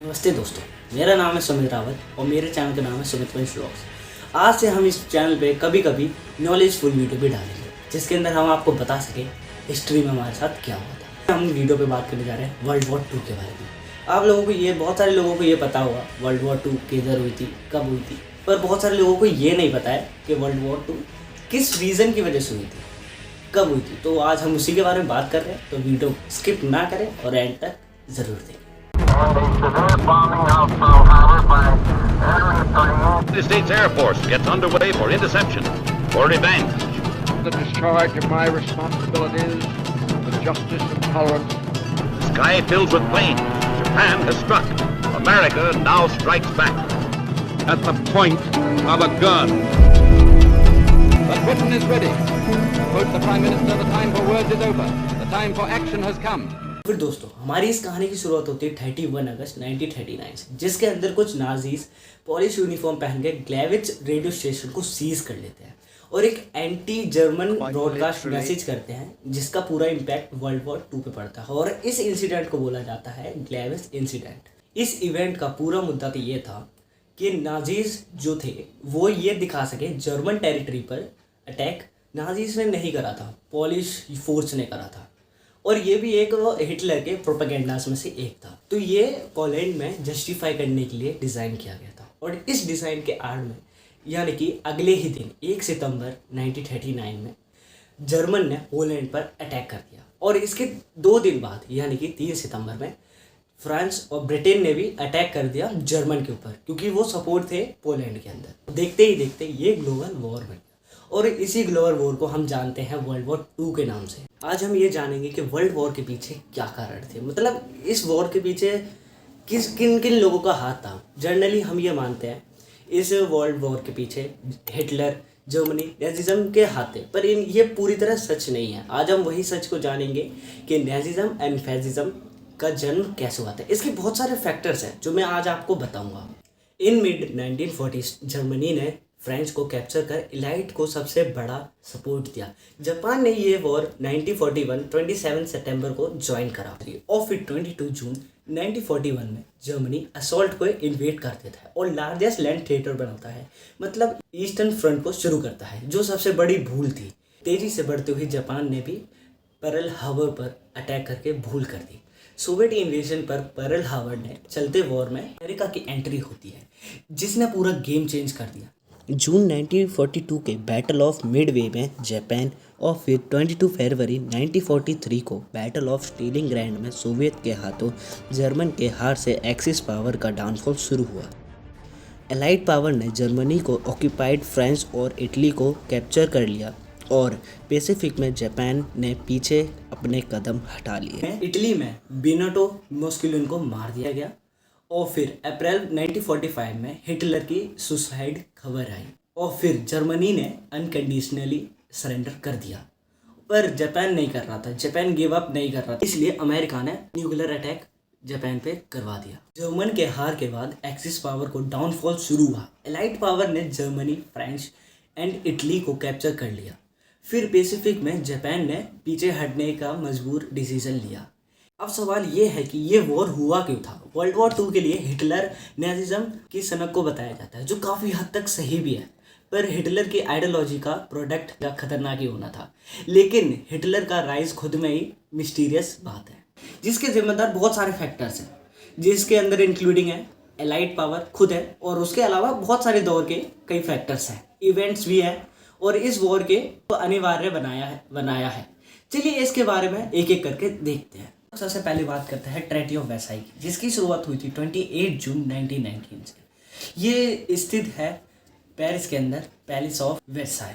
नमस्ते दोस्तों, मेरा नाम है सुमित रावत और मेरे चैनल का नाम है सुमित वंश व्लॉग्स। आज से हम इस चैनल पे कभी कभी नॉलेजफुल वीडियो भी डालेंगे जिसके अंदर हम आपको बता सकें हिस्ट्री में हमारे साथ क्या हुआ था। हम वीडियो पे बात करने जा रहे हैं वर्ल्ड वॉर 2 के बारे में। आप लोगों को बहुत सारे लोगों को ये पता होगा वर्ल्ड वॉर 2 किधर हुई थी, कब हुई थी, पर बहुत सारे लोगों को ये नहीं पता है कि वर्ल्ड वॉर 2 किस रीज़न की वजह से हुई थी, कब हुई थी। तो आज हम उसी के बारे में बात कर रहे हैं, तो वीडियो स्किप ना करें और एंड तक ज़रूर देखें। The United States Air Force gets underway for interception, for revenge. The discharge of my responsibilities with justice and tolerance. Sky filled with planes. Japan has struck. America now strikes back. At the point of a gun. But Britain is ready. Quote the Prime Minister, the time for words is over. The time for action has come. फिर दोस्तों, हमारी इस कहानी की शुरुआत होती है 31 अगस्त 1939 से, जिसके अंदर कुछ नाजीज पॉलिश यूनिफॉर्म पहन के ग्लेविच रेडियो स्टेशन को सीज कर लेते हैं और एक एंटी जर्मन ब्रॉडकास्ट मैसेज करते हैं जिसका पूरा इम्पैक्ट वर्ल्ड वॉर 2 पे पड़ता है और इस इंसिडेंट को बोला जाता है ग्लेविच इंसिडेंट। इस इवेंट का पूरा मुद्दा तो ये था कि नाजीज जो थे वो ये दिखा सके जर्मन टेरिटरी पर अटैक नाजीज ने नहीं करा था, पॉलिश फोर्स ने करा था। और ये भी एक हिटलर के प्रोपेगेंडास में से एक था। तो ये पोलैंड में जस्टिफाई करने के लिए डिज़ाइन किया गया था और इस डिज़ाइन के आड़ में यानी कि अगले ही दिन 1 सितंबर 1939 में जर्मन ने पोलैंड पर अटैक कर दिया और इसके 2 दिन बाद यानी कि 3 सितंबर में फ्रांस और ब्रिटेन ने भी अटैक कर दिया जर्मन के ऊपर, क्योंकि वो सपोर्ट थे पोलैंड के अंदर। देखते ही देखते ये ग्लोबल वॉर बन गया और इसी ग्लोबल वॉर को हम जानते हैं वर्ल्ड वॉर 2 के नाम से। आज हम ये जानेंगे कि वर्ल्ड वॉर के पीछे क्या कारण थे, मतलब इस वॉर के पीछे किन किन लोगों का हाथ था। जनरली हम ये मानते हैं इस वर्ल्ड वॉर के पीछे हिटलर, जर्मनी, नाजिज्म के हाथ थे, पर ये पूरी तरह सच नहीं है। आज हम वही सच को जानेंगे कि नाजिज्म एंड फैसिज्म का जन्म कैसे हुआ था। इसके बहुत सारे फैक्टर्स हैं जो मैं आज आपको बताऊंगा। इन मिड 1940s जर्मनी ने फ्रेंच को कैप्चर कर एलाइट को सबसे बड़ा सपोर्ट दिया। जापान ने ये वॉर 1941 27 सितंबर को ज्वाइन करा और फिर 22 जून 1941 में जर्मनी असॉल्ट को इन्वेड कर देता है और लार्जेस्ट लैंड थिएटर बनाता है, मतलब ईस्टर्न फ्रंट को शुरू करता है, जो सबसे बड़ी भूल थी। तेजी से बढ़ते हुए जापान ने भी पर्ल हार्बर पर अटैक करके भूल कर दी। सोवियत इन्वेजन पर पर्ल हार्बर ने चलते वॉर में अमेरिका की एंट्री होती है जिसने पूरा गेम चेंज कर दिया। जून 1942 के बैटल ऑफ मिडवे में जापान और फिर 22 फरवरी 1943 को बैटल ऑफ स्टेलिंगग्रैड में सोवियत के हाथों जर्मन के हार से एक्सिस पावर का डाउनफॉल शुरू हुआ। एलाइड पावर ने जर्मनी को ऑक्यूपाइड फ्रांस और इटली को कैप्चर कर लिया और पैसिफिक में जापान ने पीछे अपने कदम हटा लिए। इटली में बेनिटो मुसोलिनी को मार दिया गया और फिर अप्रैल 1945 में हिटलर की सुसाइड खबर आई और फिर जर्मनी ने अनकंडीशनली सरेंडर कर दिया, पर जापान नहीं कर रहा था, जापान गिव अप नहीं कर रहा था, इसलिए अमेरिका ने न्यूक्लियर अटैक जापान पे करवा दिया। जर्मन के हार के बाद एक्सिस पावर को डाउनफॉल शुरू हुआ। एलाइड पावर ने जर्मनी, फ्रांस एंड इटली को कैप्चर कर लिया। फिर पैसिफिक में जापान ने पीछे हटने का मजबूर डिसीजन लिया। अब सवाल ये है कि ये वॉर हुआ क्यों था। वर्ल्ड वॉर 2 के लिए हिटलर नाजिज्म की सनक को बताया जाता है, जो काफ़ी हद तक सही भी है, पर हिटलर की आइडियोलॉजी का प्रोडक्ट का खतरनाक ही होना था। लेकिन हिटलर का राइज खुद में ही मिस्टीरियस बात है, जिसके जिम्मेदार बहुत सारे फैक्टर्स हैं, जिसके अंदर इंक्लूडिंग है एलाइड पावर खुद है और उसके अलावा बहुत सारे दौर के कई फैक्टर्स हैं, इवेंट्स भी हैं और इस वॉर के अनिवार्य बनाया है। चलिए इसके बारे में एक एक करके देखते हैं। सबसे पहले बात करते हैं ट्रेटी ऑफ वर्साई की, जिसकी शुरुआत हुई थी 28 जून 1919 से। ये स्थित है पेरिस के अंदर, पैलेस ऑफ वर्साई,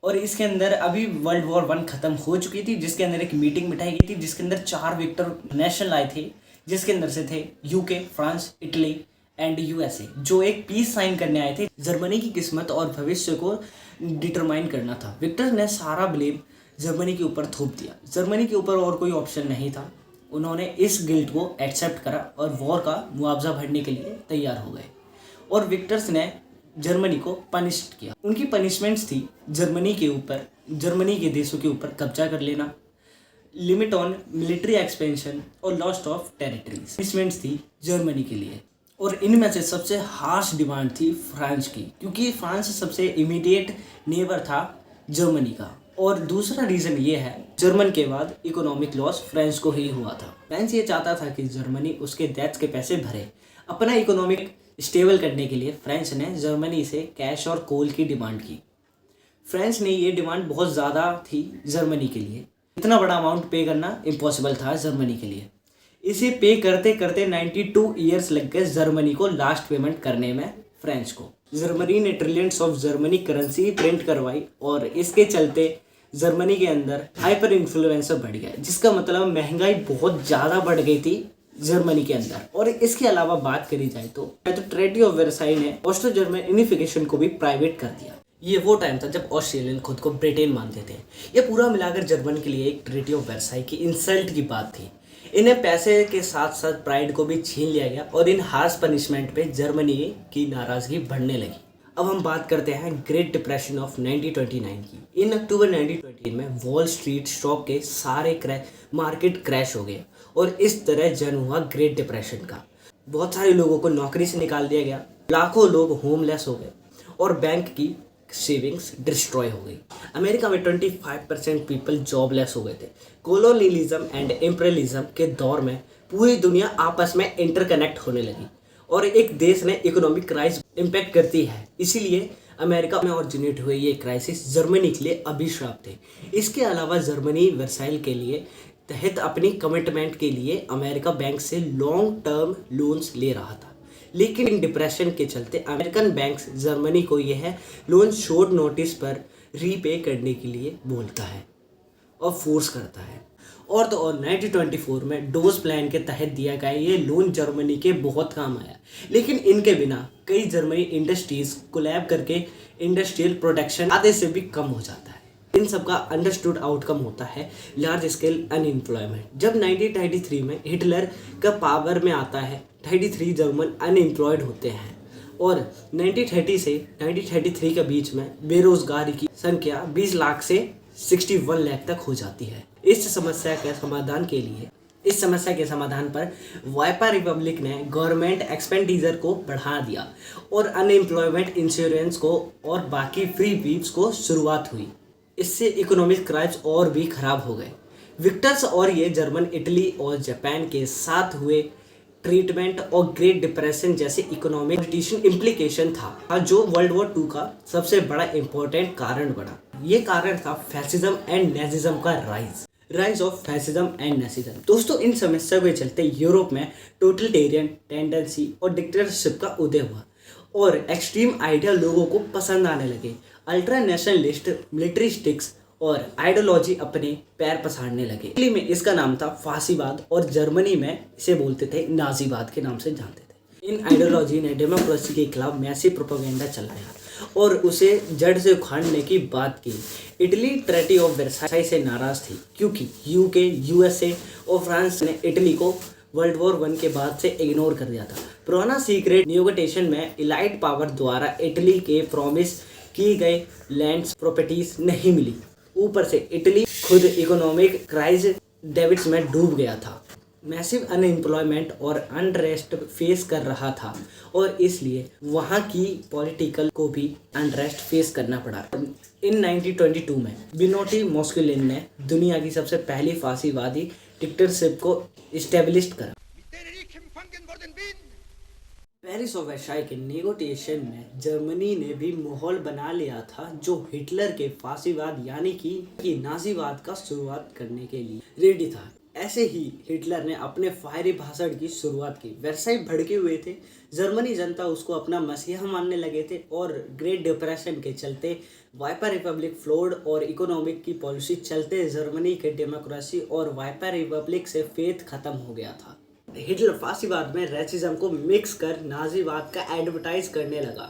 और इसके अंदर अभी वर्ल्ड वॉर 1 खत्म हो चुकी थी, जिसके अंदर एक मीटिंग बिठाई गई थी जिसके अंदर 4 विक्टर नेशनल आए थे, जिसके अंदर से थे UK, France, Italy and USA, जो एक पीस साइन करने आए थे। जर्मनी की किस्मत और भविष्य को डिटरमाइन करना था। विक्टर ने सारा ब्लेम जर्मनी के ऊपर थोप दिया। जर्मनी के ऊपर और कोई ऑप्शन नहीं था। उन्होंने इस गिल्ट को एक्सेप्ट करा और वॉर का मुआवजा भरने के लिए तैयार हो गए और विक्टर्स ने जर्मनी को पनिश किया। उनकी पनिशमेंट्स थी जर्मनी के देशों के ऊपर कब्जा कर लेना, लिमिट ऑन मिलिट्री एक्सपेंशन और लॉस्ट ऑफ टेरिटरीज पनिशमेंट्स थी जर्मनी के लिए। और इनमें से सबसे हार्श डिमांड थी फ्रांस की, क्योंकि फ्रांस सबसे इमीडिएट नेबर था जर्मनी का। और दूसरा रीज़न ये है, जर्मन के बाद इकोनॉमिक लॉस फ्रांस को ही हुआ था। फ्रांस ये चाहता था कि जर्मनी उसके डेट्स के पैसे भरे। अपना इकोनॉमिक स्टेबल करने के लिए फ्रांस ने जर्मनी से कैश और कोल की डिमांड की। फ्रांस ने ये डिमांड बहुत ज़्यादा थी जर्मनी के लिए, इतना बड़ा अमाउंट पे करना इम्पॉसिबल था जर्मनी के लिए। इसे पे करते करते 92 ईयर्स लग गए जर्मनी को लास्ट पेमेंट करने में फ्रांस को। जर्मनी ने trillions of Germany currency print करवाई और इसके चलते जर्मनी के अंदर हाइपर इन्फ्लुएंसर बढ़ गया, जिसका मतलब महंगाई बहुत ज़्यादा बढ़ गई थी जर्मनी के अंदर। और इसके अलावा बात करी जाए तो ट्रेटी ऑफ वर्साई ने ऑस्ट्रो जर्मन यूनिफिकेशन को भी प्राइवेट कर दिया। ये वो टाइम था जब ऑस्ट्रेलियन खुद को ब्रिटेन मानते थे। ये पूरा मिलाकर जर्मन के लिए एक ट्रेटी ऑफ वर्साई की इंसल्ट की बात थी। इन्हें पैसे के साथ साथ प्राइड को भी छीन लिया गया और इन हार्श पनिशमेंट पे जर्मनी की नाराजगी बढ़ने लगी। अब हम बात करते हैं ग्रेट डिप्रेशन ऑफ 1929 की। इन अक्टूबर 1928 में वॉल स्ट्रीट स्टॉक के सारे मार्केट क्रैश हो गए और इस तरह जन्म हुआ ग्रेट डिप्रेशन का। बहुत सारे लोगों को नौकरी से निकाल दिया गया, लाखों लोग होमलेस हो गए और बैंक की सेविंग्स डिस्ट्रॉय हो गई। अमेरिका में 25% पीपल जॉबलेस हो गए थे। कोलोनियलिज्म एंड इम्पीरियलिज्म के दौर में पूरी दुनिया आपस में इंटरकनेक्ट होने लगी और एक देश ने इकोनॉमिक क्राइसिस इम्पैक्ट करती है। इसीलिए अमेरिका में ओरिजिनेट हुए ये क्राइसिस जर्मनी के लिए अभिशाप थे। इसके अलावा जर्मनी वर्साइल के लिए तहत अपनी कमिटमेंट के लिए अमेरिका बैंक से लॉन्ग टर्म लोन्स ले रहा था, लेकिन इन डिप्रेशन के चलते अमेरिकन बैंक्स जर्मनी को यह लोन शॉर्ट नोटिस पर रीपे करने के लिए बोलता है और फोर्स करता है। और तो और 1924 में डोज प्लान के तहत दिया गया ये लोन जर्मनी के बहुत काम आया, लेकिन इनके बिना कई जर्मनी इंडस्ट्रीज कोलैब करके इंडस्ट्रियल प्रोडक्शन आधे से भी कम हो जाता है। इन सब का अंडरस्टूड आउटकम होता है लार्ज स्केल अनएम्प्लॉयमेंट। जब 1993 में हिटलर का पावर में आता है, 33 जर्मन अनएम्प्लॉयड होते हैं और 1930 से 1933 के बीच में बेरोजगारी की संख्या 20 लाख से 61 लाख तक हो जाती है। इस समस्या के समाधान पर वाइपर रिपब्लिक ने गवर्नमेंट एक्सपेंडिचर को बढ़ा दिया और अनएम्प्लॉयमेंट इंश्योरेंस को और बाकी फ्री बीप्स को शुरुआत हुई। इससे इकोनॉमिक क्राइसिस और भी खराब हो गए। विक्टर्स और ये जर्मन इटली और जापान के साथ हुए ट्रीटमेंट और ग्रेट डिप्रेशन जैसे इकोनॉमिक इम्प्लीकेशन था जो वर्ल्ड वॉर 2 का सबसे बड़ा इंपॉर्टेंट कारण बना। ये कारण था फैसिज्म एंड नेजिज्म का राइज ऑफ फैसिज्म एंड नेजिज्म। दोस्तों, इन समस्या के चलते यूरोप में टोटलिटेरियन टेंडेंसी और डिक्टेटरशिप का उदय हुआ और एक्सट्रीम आइडिया लोगों को पसंद आने लगे। अल्ट्रा नेशनलिस्ट मिलिट्रिस्टिक्स और आइडियोलॉजी अपने पैर पसारने लगे। इटली में इसका नाम था फासीवाद और जर्मनी में इसे बोलते थे नाजीवाद के नाम से जानते थे। इन आइडियोलॉजी ने डेमोक्रेसी के खिलाफ मैसिव प्रोपेगेंडा चलाया और उसे जड़ से उखाड़ने की बात की। इटली ट्रेटी ऑफ वर्साई से नाराज थी क्योंकि यूके, यूएसए और फ्रांस ने इटली को वर्ल्ड वॉर 1 के बाद से इग्नोर कर दिया था। पुराना सीक्रेट निगोशिएशन में इलाइट पावर द्वारा इटली के प्रॉमिस की गए लैंड्स प्रॉपर्टीज नहीं मिली। ऊपर से इटली खुद इकोनॉमिक क्राइसिस डेबिट्स में डूब गया था, मैसिव अनएम्प्लॉयमेंट और अनरेस्ट फेस कर रहा था और इसलिए वहाँ की पॉलिटिकल को भी अनरेस्ट फेस करना पड़ा। इन 1922 में बेनिटो मुसोलिनी ने दुनिया की सबसे पहली फासीवादी डिक्टेटरशिप को इस्टेब्लिश करा। पेरिस और वर्साई के नेगोशिएशन में जर्मनी ने भी माहौल बना लिया था जो हिटलर के फासीवाद यानी कि नाजीवाद का शुरुआत करने के लिए रेडी था। ऐसे ही हिटलर ने अपने फायरी भाषण की शुरुआत की। वर्साई भड़के हुए थे, जर्मनी जनता उसको अपना मसीहा मानने लगे थे और ग्रेट डिप्रेशन के चलते वाइपर रिपब्लिक फ्लोड और इकोनॉमिक की पॉलिसी चलते जर्मनी के डेमोक्रेसी और वाइपर रिपब्लिक से फेथ खत्म हो गया था। हिटलर फासीवाद में रेसिज्म को मिक्स कर नाजीवाद का एडवर्टाइज करने लगा।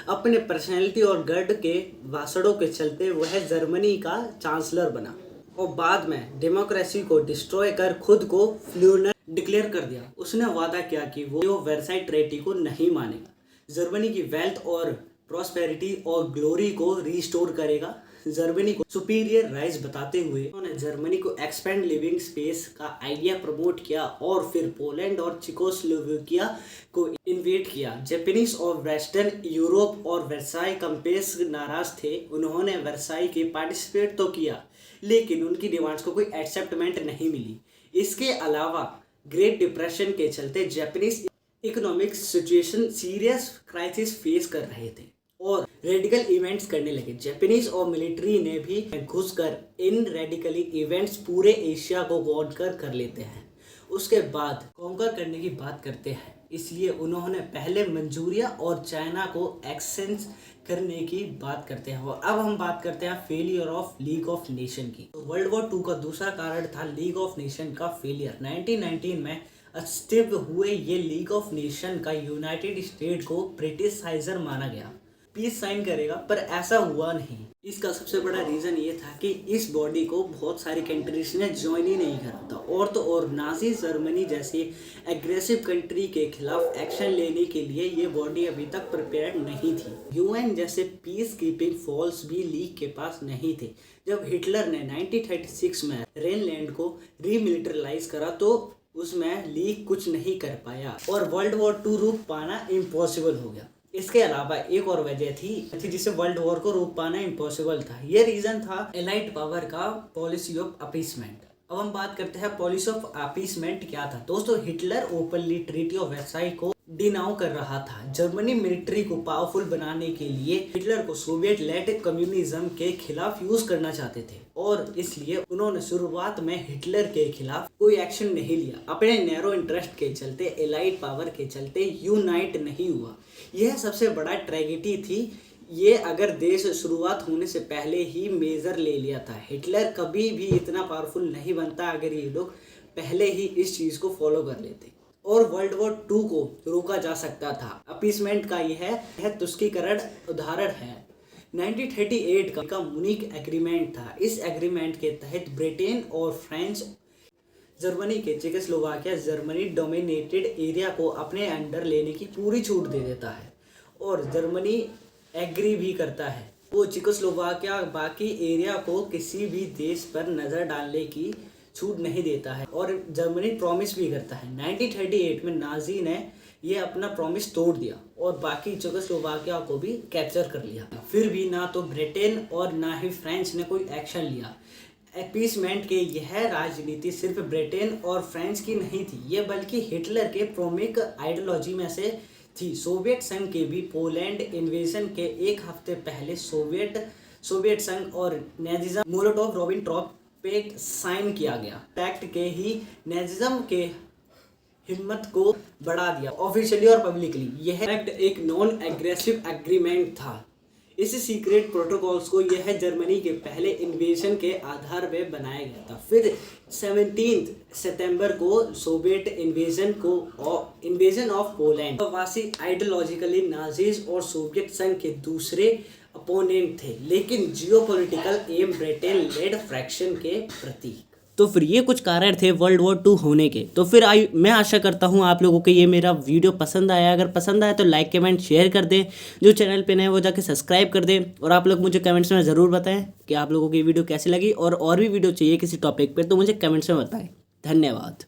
अपने पर्सनैलिटी और गढ़ के भाषणों के चलते वह जर्मनी का चांसलर बना और बाद में डेमोक्रेसी को डिस्ट्रॉय कर खुद को फ्यूनर डिक्लेयर कर दिया। उसने वादा किया कि वो वर्साई ट्रेटी को नहीं मानेगा, जर्मनी की वेल्थ और प्रॉस्पेरिटी और ग्लोरी को रिस्टोर करेगा जर्मनी को सुपीरियर राइज बताते हुए उन्होंने जर्मनी को एक्सपेंड लिविंग स्पेस का आइडिया प्रमोट किया और फिर पोलैंड और चेकोस्लोवाकिया को इन्वेट किया। जापानीज और वेस्टर्न यूरोप और वर्साई कंपेस नाराज थे। उन्होंने वर्साई के पार्टिसिपेट तो किया लेकिन उनकी डिमांड्स को कोई एक्सेप्टमेंट नहीं मिली। इसके अलावा ग्रेट डिप्रेशन के चलते Japanese economic situation serious crisis face कर रहे थे और रेडिकल इवेंट्स करने लगे। जापानीज और मिलिट्री ने भी घुसकर इन रेडिकली इवेंट्स पूरे एशिया को कॉन्कर कर लेते हैं। उसके बाद कॉन्कर करने की बात करते हैं, इसलिए उन्होंने पहले मंचूरिया और चाइना को एक्सेंस करने की बात करते हैं। और अब हम बात करते हैं failure of league of nation की। तो वर्ल्ड वॉर 2 का दूसरा कारण था लीग ऑफ नेशन का फेलियर। 1919 में अस्तित्व हुए ये लीग ऑफ नेशन का यूनाइटेड स्टेट को ब्रिटिशाइजर माना गया, पीस साइन करेगा, पर ऐसा हुआ नहीं। इसका सबसे बड़ा रीज़न ये था कि इस बॉडी को बहुत सारी कंट्रीज ने ज्वाइन ही नहीं करा था। और तो और नाजी जर्मनी जैसी एग्रेसिव कंट्री के खिलाफ एक्शन लेने के लिए ये बॉडी अभी तक प्रिपेयर्ड नहीं थी। यूएन जैसे पीस कीपिंग फोर्स भी लीग के पास नहीं थे। जब हिटलर ने 1936 में रेनलैंड को रीमिलिटराइज करा तो उसमें लीग कुछ नहीं कर पाया और वर्ल्ड वॉर 2 रोक पाना इम्पॉसिबल हो गया। इसके अलावा एक और वजह थी जिससे वर्ल्ड वॉर को रोक पाना इम्पॉसिबल था। ये रीजन था एलाइड पावर का पॉलिसी ऑफ अपीसमेंट। अब हम बात करते हैं पॉलिसी ऑफ अपीसमेंट क्या था। दोस्तों, Hitler openly treaty of Versailles को डिनाउ कर रहा था। जर्मनी मिलिट्री को पावरफुल बनाने के लिए हिटलर को सोवियत लेड कम्युनिज्म के खिलाफ यूज करना चाहते थे और इसलिए उन्होंने शुरुआत में हिटलर के खिलाफ कोई एक्शन नहीं लिया। अपने नैरो इंटरेस्ट के चलते, एलाइड पावर के चलते यूनाइट नहीं हुआ। यह सबसे बड़ा ट्रेजेडी थी। ये अगर देश शुरुआत होने से पहले ही मेजर ले लिया था। हिटलर कभी भी इतना पावरफुल नहीं बनता अगर ये लोग पहले ही इस चीज को फॉलो कर लेते और वर्ल्ड वॉर 2 को रोका जा सकता था। अपीसमेंट का यह तुष्कीकरण उदाहरण है। 1938 का मुनीक एग्रीमेंट था। इस एग्रीमेंट के तहत ब्रिटेन और फ्रांस जर्मनी के चेकोस्लोवाकिया जर्मनी डोमिनेटेड एरिया को अपने अंडर लेने की पूरी छूट दे देता है और जर्मनी एग्री भी करता है। वो चेकोस्लोवाकिया बाकी एरिया को किसी भी देश पर नज़र डालने की छूट नहीं देता है और जर्मनी प्रॉमिस भी करता है। 1938 में नाजी ने ये अपना प्रॉमिस तोड़ दिया और बाकी चेकोस्लोवाकिया को भी कैप्चर कर लिया। फिर भी ना तो ब्रिटेन और ना ही फ्रांस ने कोई एक्शन लिया। अपीसमेंट के यह राजनीति सिर्फ ब्रिटेन और फ्रांस की नहीं थी, ये बल्कि हिटलर के प्रमुख आइडियोलॉजी में से थी। सोवियत संघ के भी पोलैंड इन्वेजन के एक हफ्ते पहले सोवियत संघ और नाजिज्म मोलोटोव-रिबेनट्रॉप पैक्ट साइन किया गया। पैक्ट के ही नाजिज्म के हिम्मत को बढ़ा दिया ऑफिशियली और पब्लिकली। यह पैक्ट एक नॉन एग्रेसिव एग्रीमेंट था। इस सीक्रेट प्रोटोकॉल्स को यह जर्मनी के पहले इन्वेजन के आधार पर बनाया गया था। फिर 17 सितंबर को सोवियत इन्वेजन ऑफ पोलैंड वासी आइडियोलॉजिकली नाजीज और सोवियत संघ के दूसरे अपोनेंट थे, लेकिन geopolitical aim Britain led faction के प्रति। तो फिर ये कुछ कारण थे वर्ल्ड वॉर 2 होने के। तो फिर मैं आशा करता हूँ आप लोगों को ये मेरा वीडियो पसंद आया। अगर पसंद आया तो लाइक कमेंट शेयर कर दें। जो चैनल पे नए वो जाके सब्सक्राइब कर दें और आप लोग मुझे कमेंट्स में ज़रूर बताएं कि आप लोगों की वीडियो कैसी लगी और भी वीडियो चाहिए किसी टॉपिक पर तो मुझे कमेंट्स में बताएं। धन्यवाद।